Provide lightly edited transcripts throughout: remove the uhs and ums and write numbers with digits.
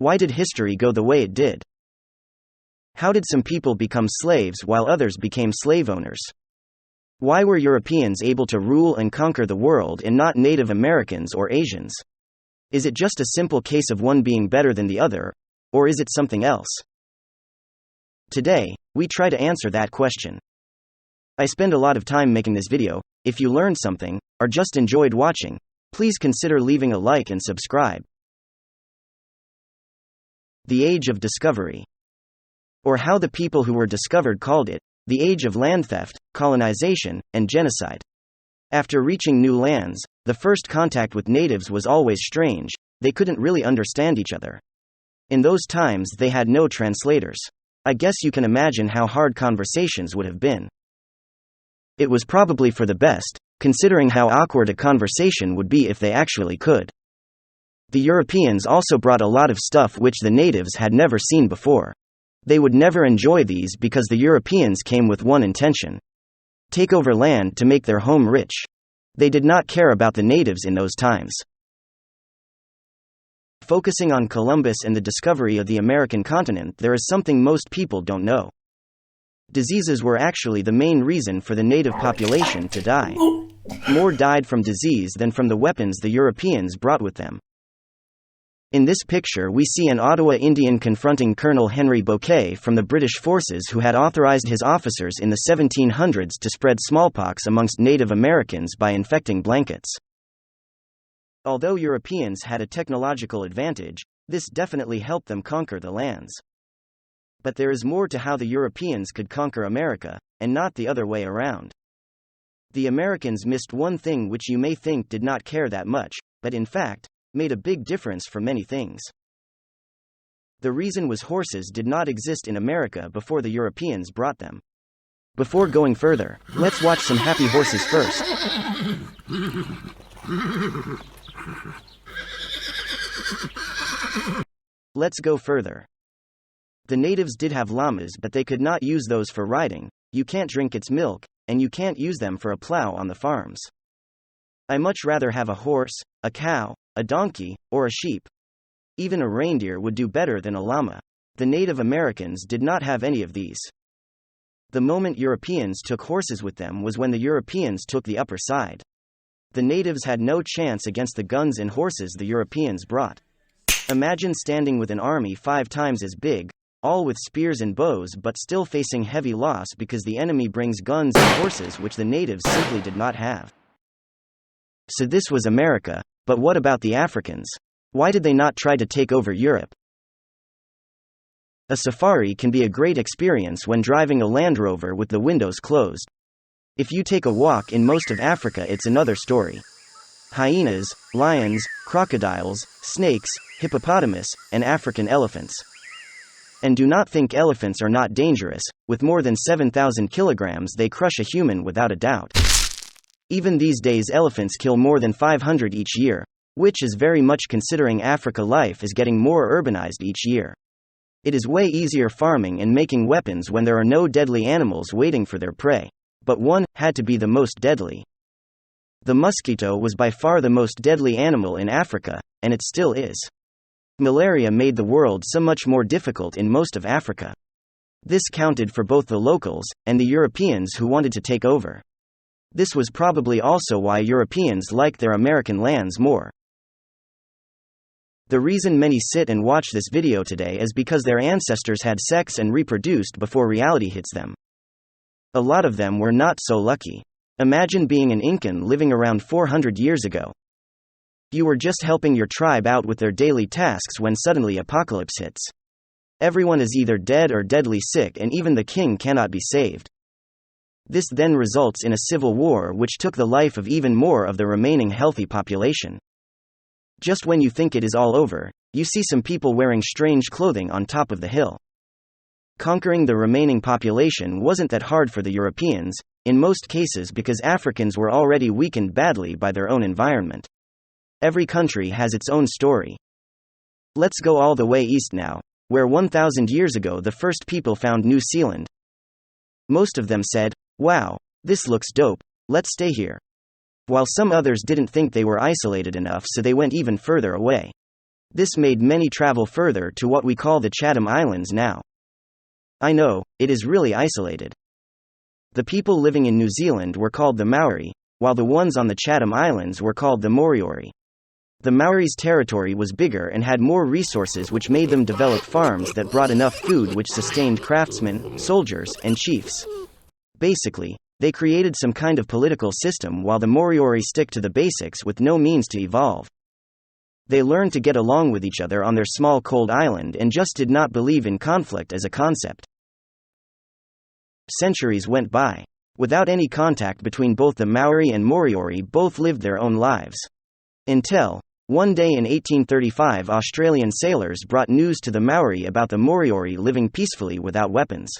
Why did history go the way it did? How did some people become slaves while others became slave owners? Why were Europeans able to rule and conquer the world and not Native Americans or Asians? Is it just a simple case of one being better than the other, or is it something else? Today, we try to answer that question. I spend a lot of time making this video. If you learned something, or just enjoyed watching, please consider leaving a like and subscribe. The Age of Discovery. Or how the people who were discovered called it, the age of land theft, colonization, and genocide. After reaching new lands, the first contact with natives was always strange. They couldn't really understand each other. In those times they had no translators. I guess you can imagine how hard conversations would have been. It was probably for the best, considering how awkward a conversation would be if they actually could. The Europeans also brought a lot of stuff which the natives had never seen before. They would never enjoy these because the Europeans came with one intention: take over land to make their home rich. They did not care about the natives in those times. Focusing on Columbus and the discovery of the American continent, there is something most people don't know. Diseases were actually the main reason for the native population to die. More died from disease than from the weapons the Europeans brought with them. In this picture we see an Ottawa Indian confronting Colonel Henry Bouquet from the British forces, who had authorized his officers in the 1700s to spread smallpox amongst Native Americans by infecting blankets. Although Europeans had a technological advantage, this definitely helped them conquer the lands. But there is more to how the Europeans could conquer America, and not the other way around. The Americans missed one thing which you may think did not care that much, but in fact, made a big difference for many things. The reason was horses did not exist in America before the Europeans brought them. Before going further, let's watch some happy horses first. Let's go further. The natives did have llamas, but they could not use those for riding. You can't drink its milk, and you can't use them for a plow on the farms. I much rather have a horse, a cow, a donkey, or a sheep. Even a reindeer would do better than a llama. The Native Americans did not have any of these. The moment Europeans took horses with them was when the Europeans took the upper side. The natives had no chance against the guns and horses the Europeans brought. Imagine standing with an army 5 times as big, all with spears and bows, but still facing heavy loss because the enemy brings guns and horses which the natives simply did not have. So this was America, but what about the Africans? Why did they not try to take over Europe? A safari can be a great experience when driving a Land Rover with the windows closed. If you take a walk in most of Africa, it's another story. Hyenas, lions, crocodiles, snakes, hippopotamus, and African elephants. And do not think elephants are not dangerous. With more than 7,000 kilograms they crush a human without a doubt. Even these days elephants kill more than 500 each year, which is very much considering Africa life is getting more urbanized each year. It is way easier farming and making weapons when there are no deadly animals waiting for their prey. But one had to be the most deadly. The mosquito was by far the most deadly animal in Africa, and it still is. Malaria made the world so much more difficult in most of Africa. This counted for both the locals and the Europeans who wanted to take over. This was probably also why Europeans liked their American lands more. The reason many sit and watch this video today is because their ancestors had sex and reproduced before reality hits them. A lot of them were not so lucky. Imagine being an Incan living around 400 years ago. You were just helping your tribe out with their daily tasks when suddenly apocalypse hits. Everyone is either dead or deadly sick, and even the king cannot be saved. This then results in a civil war which took the life of even more of the remaining healthy population. Just when you think it is all over, you see some people wearing strange clothing on top of the hill. Conquering the remaining population wasn't that hard for the Europeans, in most cases because Africans were already weakened badly by their own environment. Every country has its own story. Let's go all the way east now, where 1,000 years ago the first people found New Zealand. Most of them said, "Wow, this looks dope, let's stay here." While some others didn't think they were isolated enough, so they went even further away. This made many travel further to what we call the Chatham Islands now. I know, it is really isolated. The people living in New Zealand were called the Maori, while the ones on the Chatham Islands were called the Moriori. The Maori's territory was bigger and had more resources, which made them develop farms that brought enough food which sustained craftsmen, soldiers, and chiefs. Basically, they created some kind of political system while the Moriori stick to the basics with no means to evolve. They learned to get along with each other on their small cold island and just did not believe in conflict as a concept. Centuries went by. Without any contact between both the Maori and Moriori, both lived their own lives. Until, one day in 1835, Australian sailors brought news to the Maori about the Moriori living peacefully without weapons.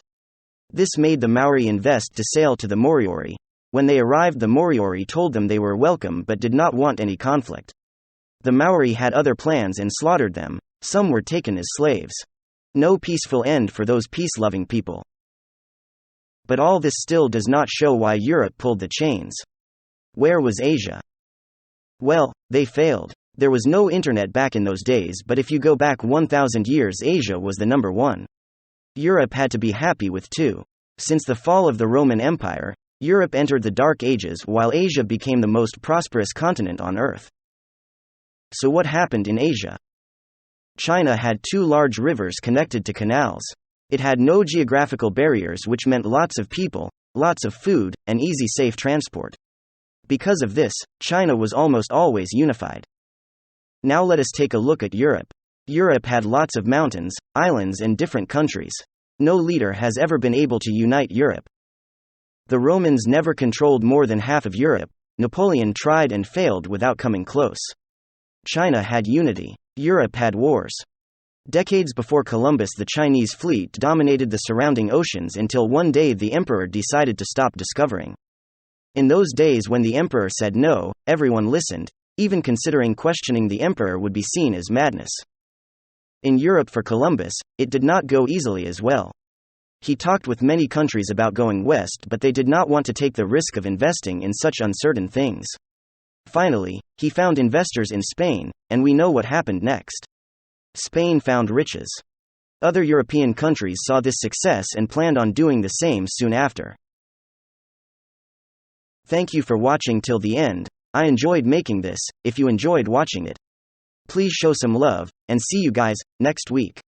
This made the Maori invest to sail to the Moriori. When they arrived, the Moriori told them they were welcome but did not want any conflict. The Maori had other plans and slaughtered them. Some were taken as slaves. No peaceful end for those peace-loving people. But all this still does not show why Europe pulled the chains. Where was Asia? Well, they failed. There was no internet back in those days, but if you go back 1,000 years, Asia was the number one. Europe had to be happy with too. Since the fall of the Roman Empire, Europe entered the Dark Ages while Asia became the most prosperous continent on Earth. So what happened in Asia? China had two large rivers connected to canals. It had no geographical barriers, which meant lots of people, lots of food, and easy safe transport. Because of this, China was almost always unified. Now let us take a look at Europe. Europe had lots of mountains, islands, and different countries. No leader has ever been able to unite Europe. The Romans never controlled more than half of Europe. Napoleon tried and failed without coming close. China had unity. Europe had wars. Decades before Columbus, the Chinese fleet dominated the surrounding oceans until one day the emperor decided to stop discovering. In those days when the emperor said no, everyone listened. Even considering questioning the emperor would be seen as madness. In Europe for Columbus, it did not go easily as well. He talked with many countries about going west, but they did not want to take the risk of investing in such uncertain things. Finally, he found investors in Spain, and we know what happened next. Spain found riches. Other European countries saw this success and planned on doing the same soon after. Thank you for watching till the end. I enjoyed making this. If you enjoyed watching it, please show some love, and see you guys next week.